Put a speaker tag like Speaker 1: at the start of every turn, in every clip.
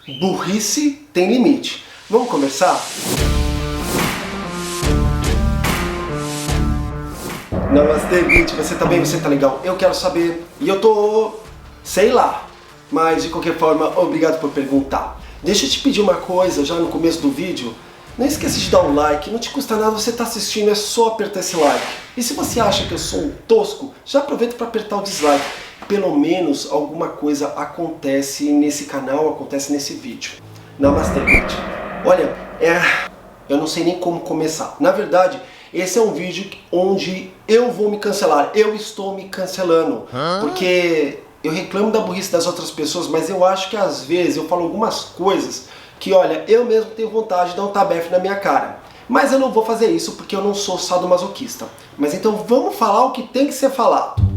Speaker 1: Burrice tem limite. Vamos começar? Namastê, Beat, você tá bem? Você tá legal? Eu quero saber, e eu tô... sei lá, mas de qualquer forma, obrigado por perguntar. Deixa eu te pedir uma coisa já no começo do vídeo. Não esqueça de dar um like, não te custa nada, você tá assistindo, é só apertar esse like. E se você acha que eu sou um tosco, já aproveita para apertar o dislike. Pelo menos alguma coisa acontece nesse canal, acontece nesse vídeo. Namastê, Beat. Olha, eu não sei nem como começar. Na verdade, esse é um vídeo onde eu vou me cancelar. Eu estou me cancelando. Porque eu reclamo da burrice das outras pessoas, mas eu acho que às vezes eu falo algumas coisas que, olha, eu mesmo tenho vontade de dar um tabefe na minha cara. Mas eu não vou fazer isso porque eu não sou sadomasoquista. Mas então vamos falar o que tem que ser falado.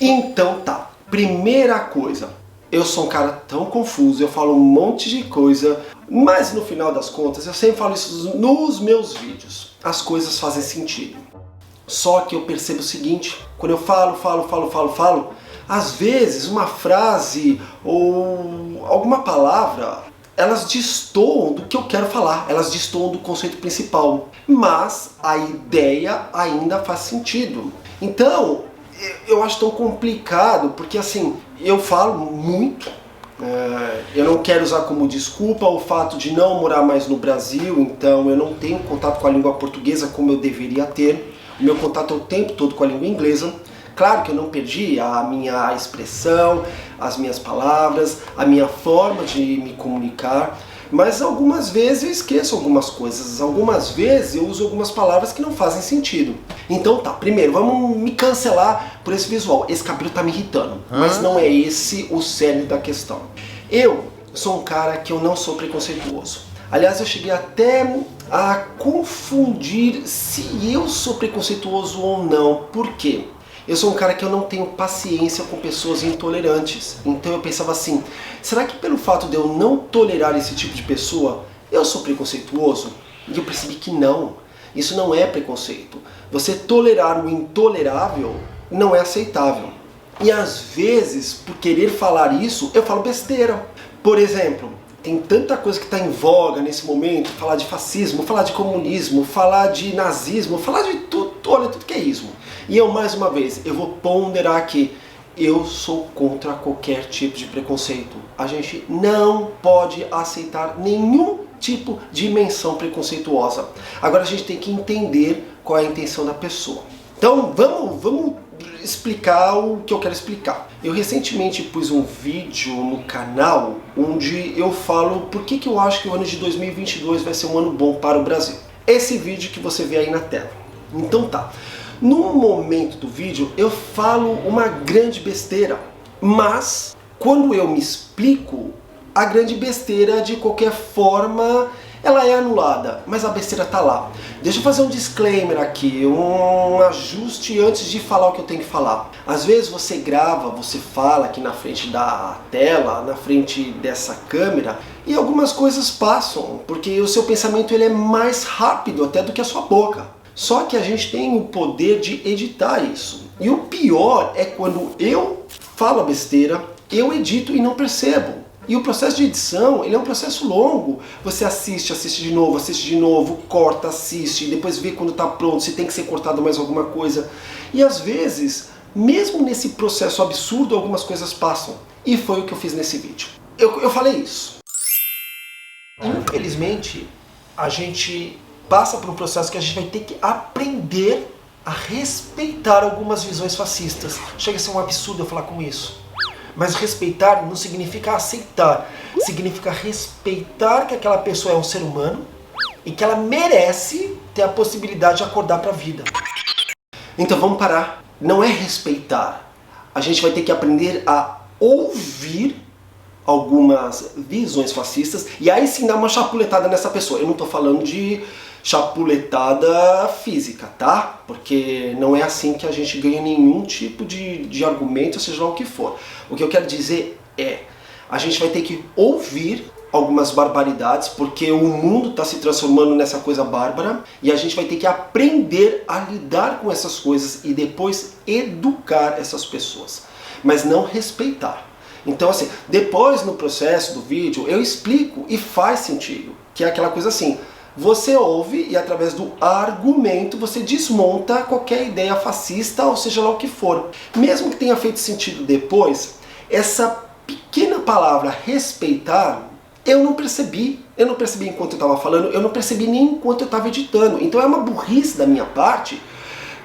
Speaker 1: Então tá, primeira coisa, eu sou um cara tão confuso, eu falo um monte de coisa, mas no final das contas eu sempre falo isso nos meus vídeos, as coisas fazem sentido. Só que eu percebo o seguinte, quando eu falo, às vezes uma frase ou alguma palavra, elas destoam do que eu quero falar, elas destoam do conceito principal, mas a ideia ainda faz sentido. Então, eu acho tão complicado, porque assim, eu falo muito, eu não quero usar como desculpa o fato de não morar mais no Brasil, então eu não tenho contato com a língua portuguesa como eu deveria ter, o meu contato é o tempo todo com a língua inglesa. Claro que eu não perdi a minha expressão, as minhas palavras, a minha forma de me comunicar, mas algumas vezes eu esqueço algumas coisas, algumas vezes eu uso algumas palavras que não fazem sentido. Então tá, primeiro vamos me cancelar por esse visual, esse cabelo tá me irritando, mas não é esse o cerne da questão. Eu sou um cara que eu não sou preconceituoso. Aliás, eu cheguei até a confundir se eu sou preconceituoso ou não. Por quê? Eu sou um cara que eu não tenho paciência com pessoas intolerantes. Então eu pensava assim, será que pelo fato de eu não tolerar esse tipo de pessoa, eu sou preconceituoso? E eu percebi que não. Isso não é preconceito. Você tolerar o intolerável não é aceitável. E às vezes, por querer falar isso, eu falo besteira. Por exemplo, tem tanta coisa que está em voga nesse momento, falar de fascismo, falar de comunismo, falar de nazismo, falar de tudo, olha, tudo que é ismo. E eu, mais uma vez, eu vou ponderar aqui, eu sou contra qualquer tipo de preconceito. A gente não pode aceitar nenhum tipo de menção preconceituosa. Agora a gente tem que entender qual é a intenção da pessoa. Então vamos explicar o que eu quero explicar. Eu recentemente pus um vídeo no canal onde eu falo por que eu acho que o ano de 2022 vai ser um ano bom para o Brasil. Esse vídeo que você vê aí na tela. Então tá. No momento do vídeo eu falo uma grande besteira, mas quando eu me explico, a grande besteira de qualquer forma ela é anulada, mas a besteira tá lá. Deixa eu fazer um disclaimer aqui, um ajuste antes de falar o que eu tenho que falar. Às vezes você grava, você fala aqui na frente da tela, na frente dessa câmera, e algumas coisas passam, porque o seu pensamento ele é mais rápido até do que a sua boca. Só que a gente tem o poder de editar isso. E o pior é quando eu falo a besteira, eu edito e não percebo. E o processo de edição, ele é um processo longo. Você assiste de novo, corta, assiste, depois vê quando está pronto, se tem que ser cortado mais alguma coisa. E às vezes, mesmo nesse processo absurdo, algumas coisas passam. E foi o que eu fiz nesse vídeo. Eu falei isso. Infelizmente, a gente passa por um processo que a gente vai ter que aprender a respeitar algumas visões fascistas. Chega a ser um absurdo eu falar com isso. Mas respeitar não significa aceitar. Significa respeitar que aquela pessoa é um ser humano e que ela merece ter a possibilidade de acordar para a vida. Então vamos parar. Não é respeitar. A gente vai ter que aprender a ouvir algumas visões fascistas e aí sim dar uma chapuletada nessa pessoa. Eu não estou falando de chapuletada física, tá? Porque não é assim que a gente ganha nenhum tipo de argumento, seja lá o que for. O que eu quero dizer é, a gente vai ter que ouvir algumas barbaridades, porque o mundo está se transformando nessa coisa bárbara e a gente vai ter que aprender a lidar com essas coisas e depois educar essas pessoas, mas não respeitar. Então assim, depois no processo do vídeo eu explico e faz sentido, que é aquela coisa assim, você ouve e através do argumento você desmonta qualquer ideia fascista ou seja lá o que for. Mesmo que tenha feito sentido depois, essa pequena palavra respeitar, eu não percebi enquanto eu estava falando, eu não percebi nem enquanto eu estava editando. Então é uma burrice da minha parte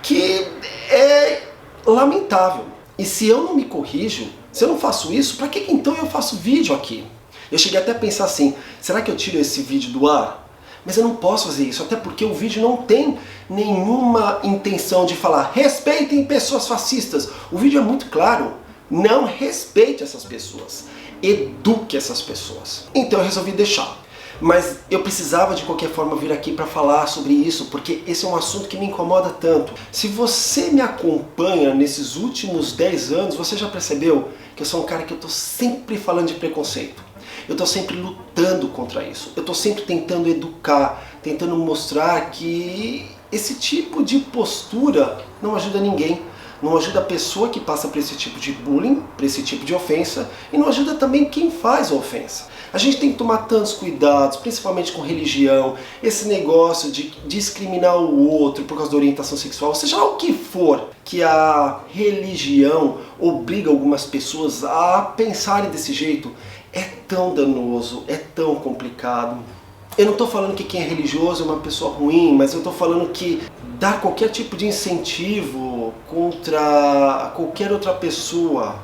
Speaker 1: que é lamentável. E se eu não me corrijo, se eu não faço isso, para que então eu faço vídeo aqui? Eu cheguei até a pensar assim, será que eu tiro esse vídeo do ar? Mas eu não posso fazer isso, até porque o vídeo não tem nenhuma intenção de falar respeitem pessoas fascistas. O vídeo é muito claro, não respeite essas pessoas, eduque essas pessoas. Então eu resolvi deixar. Mas eu precisava de qualquer forma vir aqui para falar sobre isso, porque esse é um assunto que me incomoda tanto. Se você me acompanha nesses últimos 10 anos, você já percebeu que eu sou um cara que eu estou sempre falando de preconceito. Eu estou sempre lutando contra isso. Eu estou sempre tentando educar, tentando mostrar que esse tipo de postura não ajuda ninguém. Não ajuda a pessoa que passa por esse tipo de bullying, por esse tipo de ofensa, e não ajuda também quem faz a ofensa. A gente tem que tomar tantos cuidados, principalmente com religião, esse negócio de discriminar o outro por causa da orientação sexual, seja lá o que for, que a religião obriga algumas pessoas a pensarem desse jeito, é tão danoso, é tão complicado. Eu não estou falando que quem é religioso é uma pessoa ruim, mas eu estou falando que dar qualquer tipo de incentivo contra qualquer outra pessoa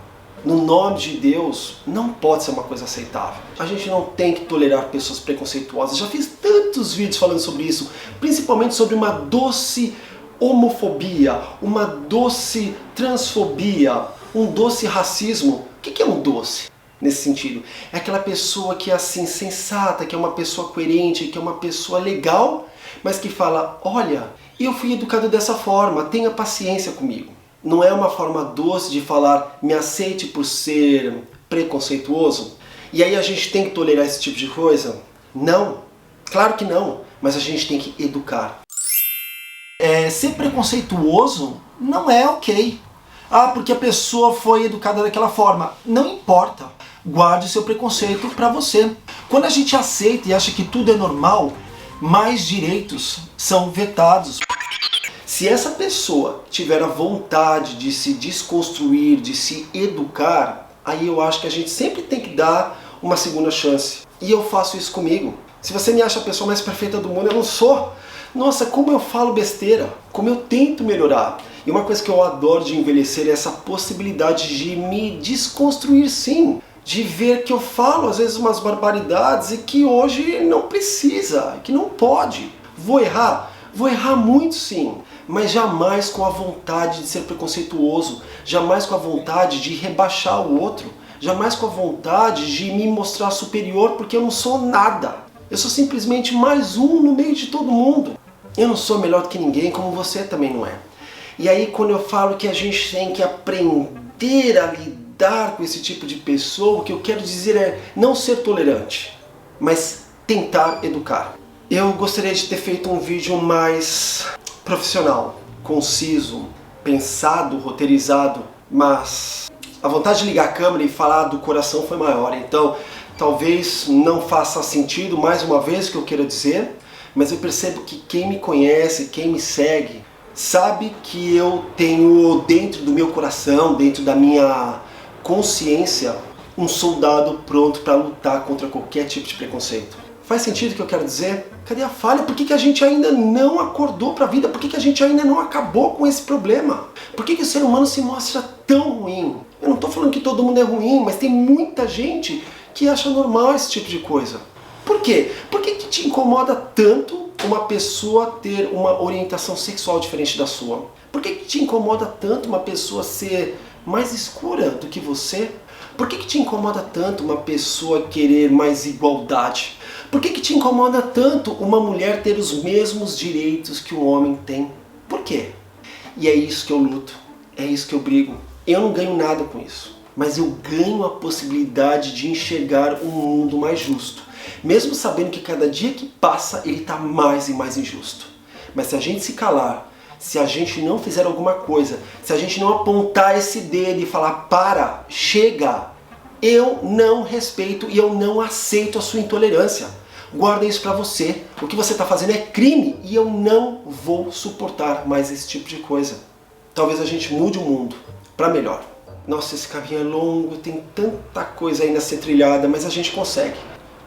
Speaker 1: no nome de Deus não pode ser uma coisa aceitável. A gente não tem que tolerar pessoas preconceituosas. Já fiz tantos vídeos falando sobre isso, principalmente sobre uma doce homofobia, uma doce transfobia, um doce racismo. O que é um doce? Nesse sentido, é aquela pessoa que é assim, sensata, que é uma pessoa coerente, que é uma pessoa legal, mas que fala, olha, eu fui educado dessa forma, tenha paciência comigo. Não é uma forma doce de falar, me aceite por ser preconceituoso? E aí a gente tem que tolerar esse tipo de coisa? Não, claro que não, mas a gente tem que educar. Ser preconceituoso não é ok. Ah, porque a pessoa foi educada daquela forma. Não importa. Guarde seu preconceito para você. Quando a gente aceita e acha que tudo é normal, mais direitos são vetados. Se essa pessoa tiver a vontade de se desconstruir, de se educar, aí eu acho que a gente sempre tem que dar uma segunda chance. E eu faço isso comigo. Se você me acha a pessoa mais perfeita do mundo, eu não sou. Nossa, como eu falo besteira, como eu tento melhorar. E uma coisa que eu adoro de envelhecer é essa possibilidade de me desconstruir sim. De ver que eu falo às vezes umas barbaridades e que hoje não precisa, que não pode. Vou errar muito sim, mas jamais com a vontade de ser preconceituoso, jamais com a vontade de rebaixar o outro, jamais com a vontade de me mostrar superior porque eu não sou nada. Eu sou simplesmente mais um no meio de todo mundo. Eu não sou melhor do que ninguém, como você também não é. E aí quando eu falo que a gente tem que aprender a lidar com esse tipo de pessoa, o que eu quero dizer é não ser tolerante, mas tentar educar. Eu gostaria de ter feito um vídeo mais profissional, conciso, pensado, roteirizado, mas a vontade de ligar a câmera e falar do coração foi maior, então talvez não faça sentido mais uma vez o que eu quero dizer, mas eu percebo que quem me conhece, quem me segue, sabe que eu tenho dentro do meu coração, dentro da minha consciência, um soldado pronto para lutar contra qualquer tipo de preconceito. Faz sentido o que eu quero dizer? Cadê a falha? Por que a gente ainda não acordou para a vida? Por que a gente ainda não acabou com esse problema? Por que o ser humano se mostra tão ruim? Eu não estou falando que todo mundo é ruim, mas tem muita gente que acha normal esse tipo de coisa. Por quê? Por que te incomoda tanto uma pessoa ter uma orientação sexual diferente da sua? Por que te incomoda tanto uma pessoa ser mais escura do que você? Por que te incomoda tanto uma pessoa querer mais igualdade? Por que te incomoda tanto uma mulher ter os mesmos direitos que um homem tem? Por quê? E é isso que eu luto, é isso que eu brigo. Eu não ganho nada com isso, mas eu ganho a possibilidade de enxergar um mundo mais justo. Mesmo sabendo que cada dia que passa ele está mais e mais injusto. Mas se a gente se calar, se a gente não fizer alguma coisa, se a gente não apontar esse dedo e falar, para, chega, eu não respeito e eu não aceito a sua intolerância. Guarda isso pra você. O que você está fazendo é crime e eu não vou suportar mais esse tipo de coisa. Talvez a gente mude o mundo para melhor. Nossa, esse caminho é longo, tem tanta coisa ainda a ser trilhada, mas a gente consegue.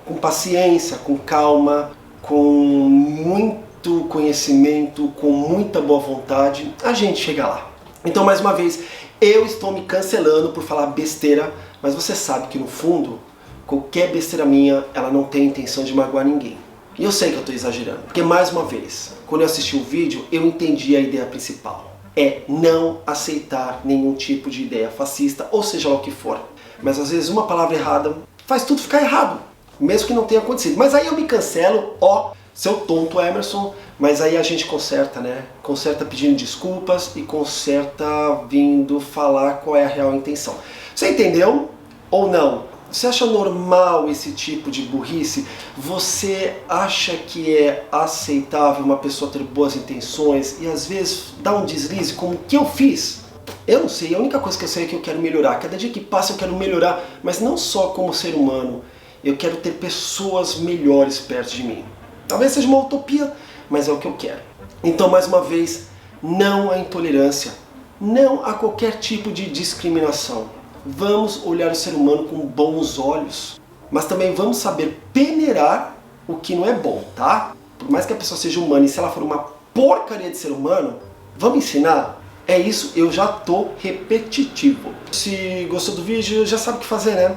Speaker 1: Com paciência, com calma, com muito conhecimento, com muita boa vontade, a gente chega lá. Então, mais uma vez, eu estou me cancelando por falar besteira, mas você sabe que no fundo, qualquer besteira minha, ela não tem intenção de magoar ninguém. E eu sei que eu estou exagerando, porque mais uma vez, quando eu assisti o vídeo, eu entendi a ideia principal. É não aceitar nenhum tipo de ideia fascista, ou seja lá o que for. Mas às vezes uma palavra errada faz tudo ficar errado, mesmo que não tenha acontecido. Mas aí eu me cancelo, ó, seu tonto Emerson, mas aí a gente conserta, né? Conserta pedindo desculpas e conserta vindo falar qual é a real intenção. Você entendeu ou não? Você acha normal esse tipo de burrice? Você acha que é aceitável uma pessoa ter boas intenções e às vezes dar um deslize como que eu fiz? Eu não sei, a única coisa que eu sei é que eu quero melhorar. Cada dia que passa eu quero melhorar, mas não só como ser humano. Eu quero ter pessoas melhores perto de mim. Talvez seja uma utopia, mas é o que eu quero. Então, mais uma vez, não à intolerância, não a qualquer tipo de discriminação. Vamos olhar o ser humano com bons olhos, mas também vamos saber peneirar o que não é bom, tá? Por mais que a pessoa seja humana e se ela for uma porcaria de ser humano, vamos ensinar? É isso, eu já tô repetitivo. Se gostou do vídeo, já sabe o que fazer, né?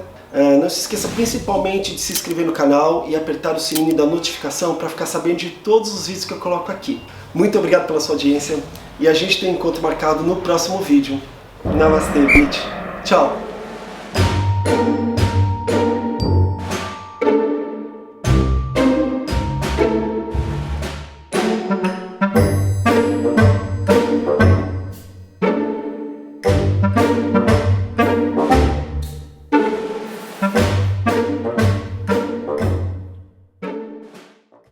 Speaker 1: Não se esqueça principalmente de se inscrever no canal e apertar o sininho da notificação para ficar sabendo de todos os vídeos que eu coloco aqui. Muito obrigado pela sua audiência e a gente tem um encontro marcado no próximo vídeo. Namastê, bitch. Tchau!